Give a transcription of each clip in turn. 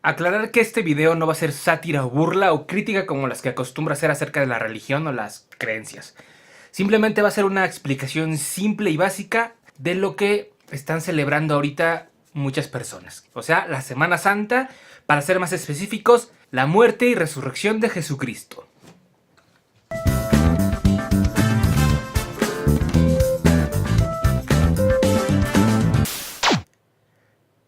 Aclarar que este video no va a ser sátira o burla o crítica como las que acostumbra hacer acerca de la religión o las creencias. Simplemente va a ser una explicación simple y básica de lo que están celebrando ahorita muchas personas. O sea, la Semana Santa, para ser más específicos, la muerte y resurrección de Jesucristo.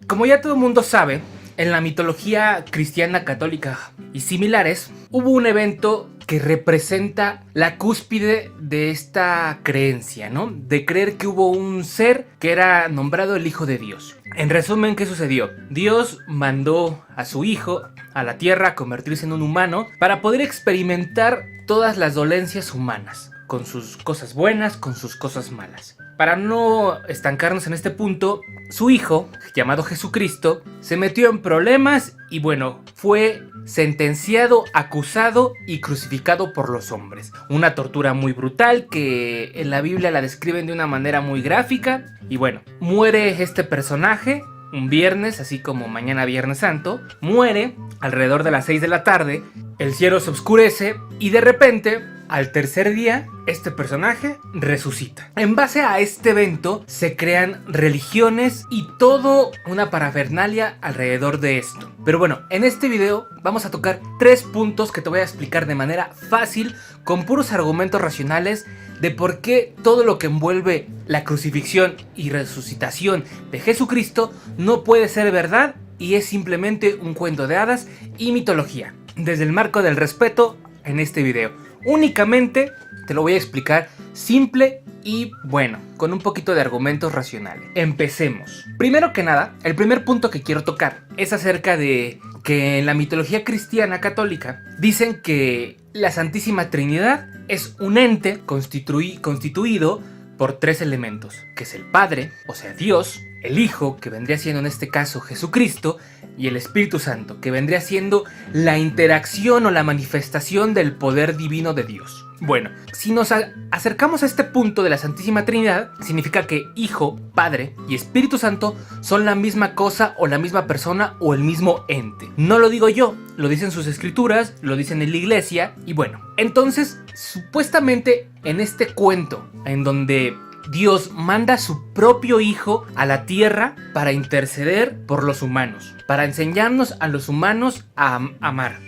Como ya todo el mundo sabe, en la mitología cristiana, católica y similares, hubo un evento que representa la cúspide de esta creencia, ¿no? De creer que hubo un ser que era nombrado el Hijo de Dios. En resumen, ¿qué sucedió? Dios mandó a su Hijo a la tierra a convertirse en un humano para poder experimentar todas las dolencias humanas, con sus cosas buenas, con sus cosas malas. Para no estancarnos en este punto, su hijo, llamado Jesucristo, se metió en problemas y bueno, fue sentenciado, acusado y crucificado por los hombres. Una tortura muy brutal que en la Biblia la describen de una manera muy gráfica. Y bueno, muere este personaje un viernes, así como mañana Viernes Santo. Muere alrededor de las 6 de la tarde, el cielo se oscurece y de repente, al tercer día, este personaje resucita. En base a este evento se crean religiones y todo una parafernalia alrededor de esto. Pero bueno, en este video vamos a tocar 3 puntos que te voy a explicar de manera fácil, con puros argumentos racionales, de por qué todo lo que envuelve la crucifixión y resucitación de Jesucristo no puede ser verdad y es simplemente un cuento de hadas y mitología. Desde el marco del respeto en este video. Únicamente te lo voy a explicar simple y bueno, con un poquito de argumentos racionales. Empecemos. Primero que nada, el primer punto que quiero tocar es acerca de que en la mitología cristiana católica dicen que la Santísima Trinidad es un ente constituido por 3 elementos, que es el Padre, o sea Dios, el Hijo, que vendría siendo en este caso Jesucristo, y el Espíritu Santo, que vendría siendo la interacción o la manifestación del poder divino de Dios. Bueno, si nos acercamos a este punto de la Santísima Trinidad, significa que Hijo, Padre y Espíritu Santo son la misma cosa o la misma persona o el mismo ente. No lo digo yo, lo dicen sus escrituras, lo dicen en la iglesia y bueno. Entonces, supuestamente en este cuento, en donde Dios manda a su propio Hijo a la tierra para interceder por los humanos, para enseñarnos a los humanos a amar.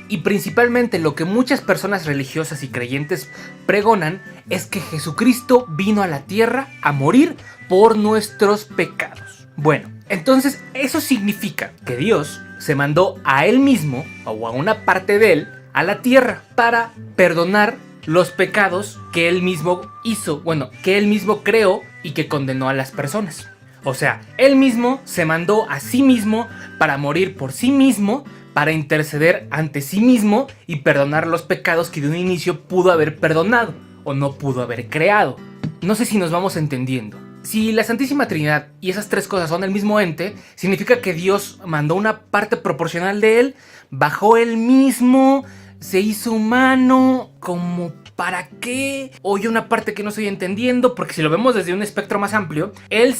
Y principalmente lo que muchas personas religiosas y creyentes pregonan es que Jesucristo vino a la tierra a morir por nuestros pecados. Bueno, entonces eso significa que Dios se mandó a Él mismo o a una parte de Él a la tierra para perdonar los pecados que Él mismo hizo, bueno, que Él mismo creó y que condenó a las personas. O sea, Él mismo se mandó a sí mismo para morir por sí mismo, para interceder ante sí mismo y perdonar los pecados que de un inicio pudo haber perdonado o no pudo haber creado. No sé si nos vamos entendiendo. Si la Santísima Trinidad y esas 3 cosas son el mismo ente, significa que Dios mandó una parte proporcional de Él, bajó Él mismo, se hizo humano, ¿como para qué? Oye, una parte que no estoy entendiendo, porque si lo vemos desde un espectro más amplio, Él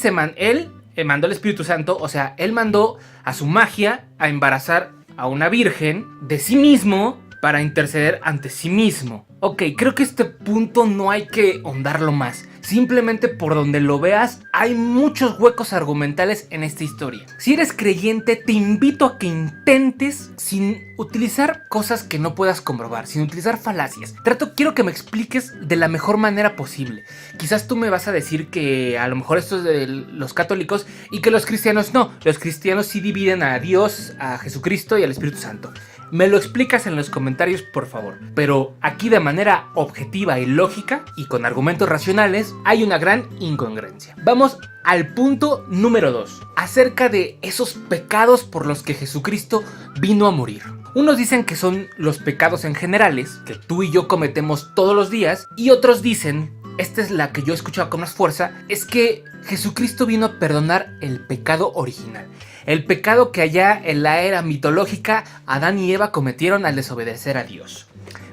mandó al Espíritu Santo, o sea, Él mandó a su magia a embarazar a una virgen de sí mismo para interceder ante sí mismo. Ok, creo que este punto no hay que ahondarlo más. Simplemente por donde lo veas, hay muchos huecos argumentales en esta historia. Si eres creyente, te invito a que intentes sin utilizar cosas que no puedas comprobar, sin utilizar falacias. Quiero que me expliques de la mejor manera posible. Quizás tú me vas a decir que a lo mejor esto es de los católicos y que los cristianos no. Los cristianos sí dividen a Dios, a Jesucristo y al Espíritu Santo. Me lo explicas en los comentarios, por favor. Pero aquí de manera objetiva y lógica y con argumentos racionales hay una gran incongruencia. Vamos al punto número 2, acerca de esos pecados por los que Jesucristo vino a morir. Unos dicen que son los pecados en generales, que tú y yo cometemos todos los días, y otros dicen, esta es la que yo he escuchado con más fuerza, es que Jesucristo vino a perdonar el pecado original. El pecado que allá en la era mitológica Adán y Eva cometieron al desobedecer a Dios.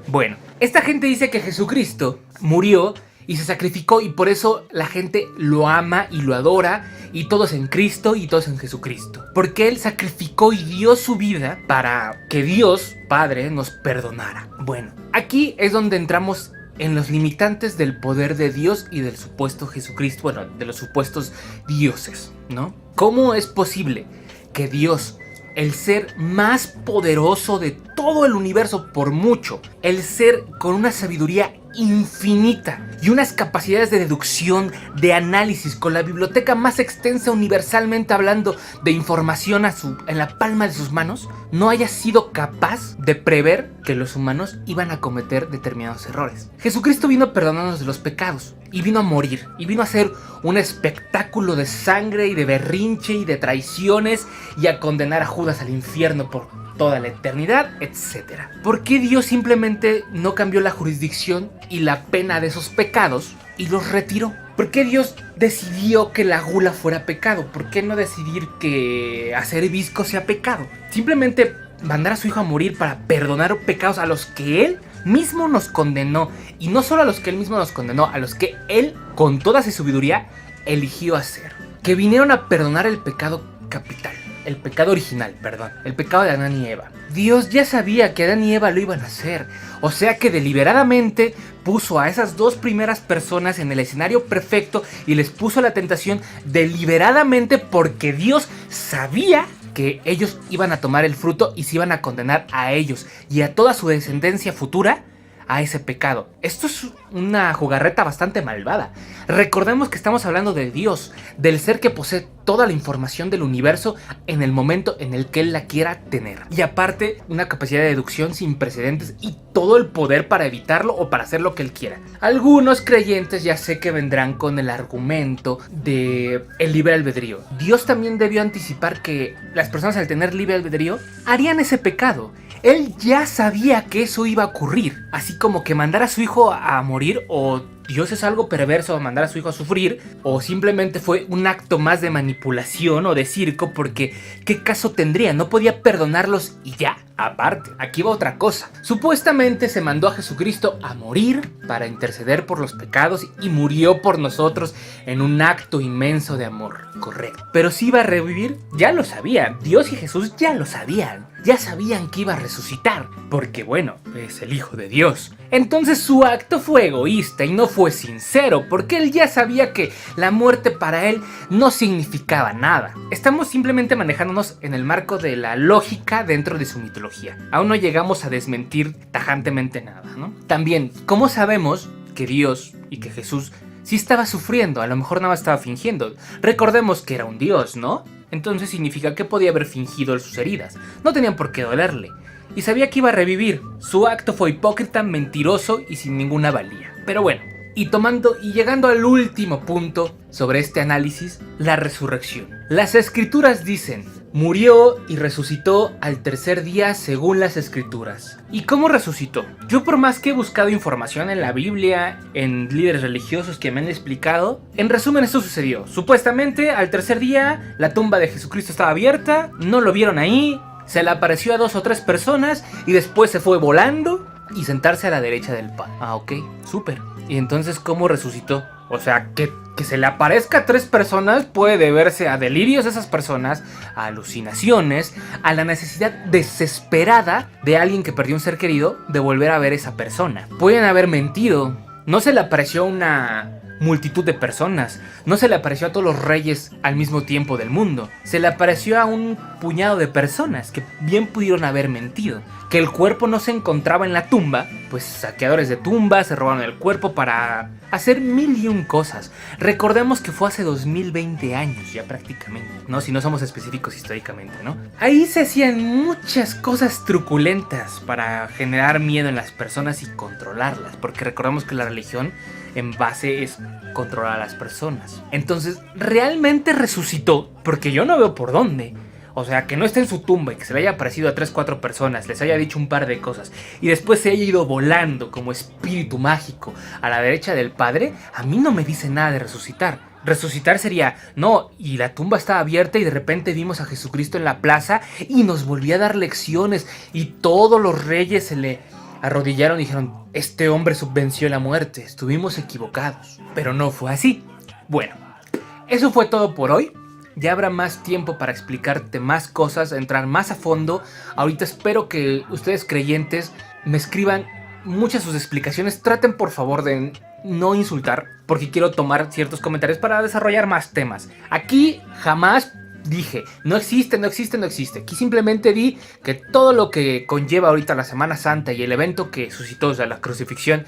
Bueno, esta gente dice que Jesucristo murió y se sacrificó, y por eso la gente lo ama y lo adora, y todos en Cristo y todos en Jesucristo, porque Él sacrificó y dio su vida para que Dios Padre nos perdonara. Bueno, aquí es donde entramos en los limitantes del poder de Dios y del supuesto Jesucristo, bueno, de los supuestos dioses, ¿no? ¿Cómo es posible que Dios, el ser más poderoso de todo el universo por mucho, el ser con una sabiduría infinita y unas capacidades de deducción, de análisis, con la biblioteca más extensa universalmente hablando de información en la palma de sus manos, no haya sido capaz de prever que los humanos iban a cometer determinados errores? Jesucristo vino a perdonarnos de los pecados y vino a morir y vino a hacer un espectáculo de sangre y de berrinche y de traiciones y a condenar a Judas al infierno por toda la eternidad, etc. ¿Por qué Dios simplemente no cambió la jurisdicción y la pena de esos pecados y los retiró? ¿Por qué Dios decidió que la gula fuera pecado? ¿Por qué no decidir que hacer visco sea pecado? Simplemente mandar a su hijo a morir para perdonar pecados a los que Él mismo nos condenó. Y no solo a los que Él mismo nos condenó, a los que Él, con toda su sabiduría, eligió hacer. Que vinieron a perdonar el pecado capital. El pecado original, perdón, el pecado de Adán y Eva. Dios ya sabía que Adán y Eva lo iban a hacer, o sea que deliberadamente puso a esas dos primeras personas en el escenario perfecto y les puso la tentación deliberadamente porque Dios sabía que ellos iban a tomar el fruto y se iban a condenar a ellos y a toda su descendencia futura a ese pecado. Esto es una jugarreta bastante malvada. Recordemos que estamos hablando de Dios, del ser que posee toda la información del universo en el momento en el que Él la quiera tener. Y aparte, una capacidad de deducción sin precedentes y todo el poder para evitarlo o para hacer lo que Él quiera. Algunos creyentes ya sé que vendrán con el argumento de el libre albedrío. Dios también debió anticipar que las personas, al tener libre albedrío, harían ese pecado. Él ya sabía que eso iba a ocurrir, así como que mandar a su hijo a morir, o Dios es algo perverso a mandar a su hijo a sufrir, o simplemente fue un acto más de manipulación o de circo, porque ¿qué caso tendría? No podía perdonarlos y ya. Aparte, aquí va otra cosa. Supuestamente se mandó a Jesucristo a morir para interceder por los pecados y murió por nosotros en un acto inmenso de amor. Correcto. Pero si iba a revivir, ya lo sabían. Dios y Jesús ya lo sabían. Ya sabían que iba a resucitar, porque bueno, es el Hijo de Dios. Entonces su acto fue egoísta y no fue sincero, porque él ya sabía que la muerte para él no significaba nada. Estamos simplemente manejándonos en el marco de la lógica dentro de su mitología. Aún no llegamos a desmentir tajantemente nada, ¿no? También, ¿cómo sabemos que Dios y que Jesús sí estaba sufriendo? A lo mejor nada más estaba fingiendo. Recordemos que era un Dios, ¿no? Entonces significa que podía haber fingido sus heridas. No tenían por qué dolerle. Y sabía que iba a revivir. Su acto fue hipócrita, mentiroso y sin ninguna valía. Pero bueno, y llegando al último punto sobre este análisis, la resurrección. Las escrituras dicen: murió y resucitó al tercer día según las escrituras. ¿Y cómo resucitó? Yo, por más que he buscado información en la Biblia, en líderes religiosos que me han explicado, en resumen esto sucedió. Supuestamente al tercer día la tumba de Jesucristo estaba abierta, no lo vieron ahí, se le apareció a 2 o 3 personas y después se fue volando y sentarse a la derecha del Padre. Ah, ok, súper. ¿Y entonces cómo resucitó? O sea, que se le aparezca a 3 personas puede deberse a delirios de esas personas, a alucinaciones, a la necesidad desesperada de alguien que perdió un ser querido de volver a ver a esa persona. Pueden haber mentido. No se le apareció a una multitud de personas. No se le apareció a todos los reyes al mismo tiempo del mundo. Se le apareció a un puñado de personas que bien pudieron haber mentido. Que el cuerpo no se encontraba en la tumba, pues saqueadores de tumbas se robaron el cuerpo para hacer 1001 cosas. Recordemos que fue hace 2020 años ya prácticamente, ¿no? Si no somos específicos históricamente, ¿no? Ahí se hacían muchas cosas truculentas para generar miedo en las personas y controlarlas, porque recordemos que la religión en base es controlar a las personas. Entonces, ¿realmente resucitó? Porque yo no veo por dónde. O sea, que no esté en su tumba y que se le haya aparecido a 3-4 personas, les haya dicho un par de cosas y después se haya ido volando como espíritu mágico a la derecha del Padre, a mí no me dice nada de resucitar. Resucitar sería, no, y la tumba estaba abierta y de repente vimos a Jesucristo en la plaza y nos volvía a dar lecciones y todos los reyes se le arrodillaron y dijeron: este hombre subvenció la muerte, estuvimos equivocados. Pero no fue así. Bueno, eso fue todo por hoy. Ya habrá más tiempo para explicarte más cosas, entrar más a fondo. Ahorita espero que ustedes creyentes me escriban muchas sus explicaciones. Traten por favor de no insultar, porque quiero tomar ciertos comentarios para desarrollar más temas. Aquí jamás dije, no existe, no existe, no existe. Aquí simplemente di que todo lo que conlleva ahorita la Semana Santa y el evento que suscitó, o sea, la crucifixión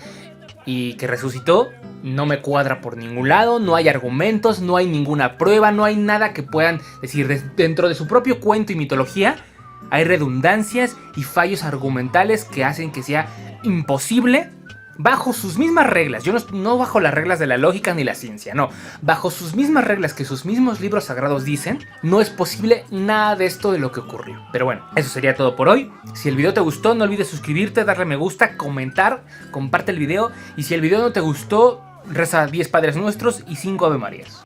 y que resucitó, no me cuadra por ningún lado. No hay argumentos, no hay ninguna prueba, no hay nada que puedan decir. Dentro de su propio cuento y mitología hay redundancias y fallos argumentales que hacen que sea imposible, bajo sus mismas reglas. Yo no bajo las reglas de la lógica ni la ciencia, no. Bajo sus mismas reglas que sus mismos libros sagrados dicen, no es posible nada de esto de lo que ocurrió. Pero bueno, eso sería todo por hoy. Si el video te gustó, no olvides suscribirte, darle me gusta, comentar, comparte el video. Y si el video no te gustó, reza 10 Padres Nuestros y 5 Ave Marías.